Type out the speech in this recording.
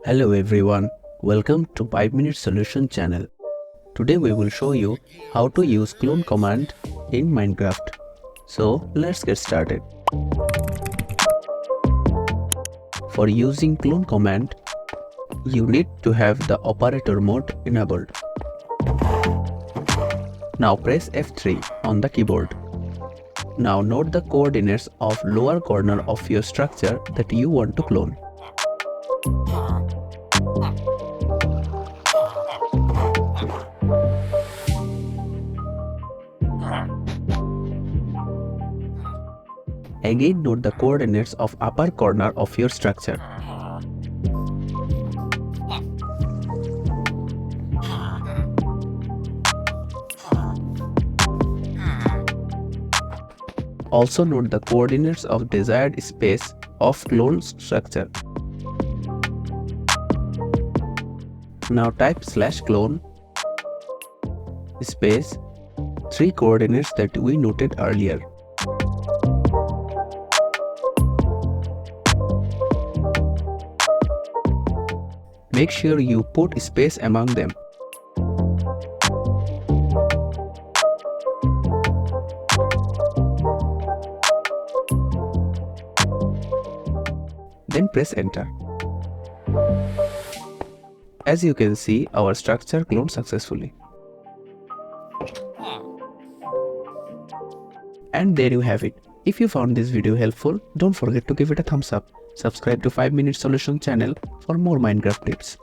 Hello everyone, welcome to 5 Minute Solution channel. Today we will show you how to use clone command in Minecraft. So let's get started. For using clone command, you need to have the operator mode enabled. Now press F3 on the keyboard. Now note the coordinates of lower corner of your structure that you want to clone. Again note the coordinates of upper corner of your structure. Also note the coordinates of desired space of clone structure. Now type /clone space 3 coordinates that we noted earlier. Make sure you put space among them. Then press enter. As you can see, our structure cloned successfully. And there you have it. If you found this video helpful, don't forget to give it a thumbs up. Subscribe to 5 Minute Solution channel for more Minecraft tips.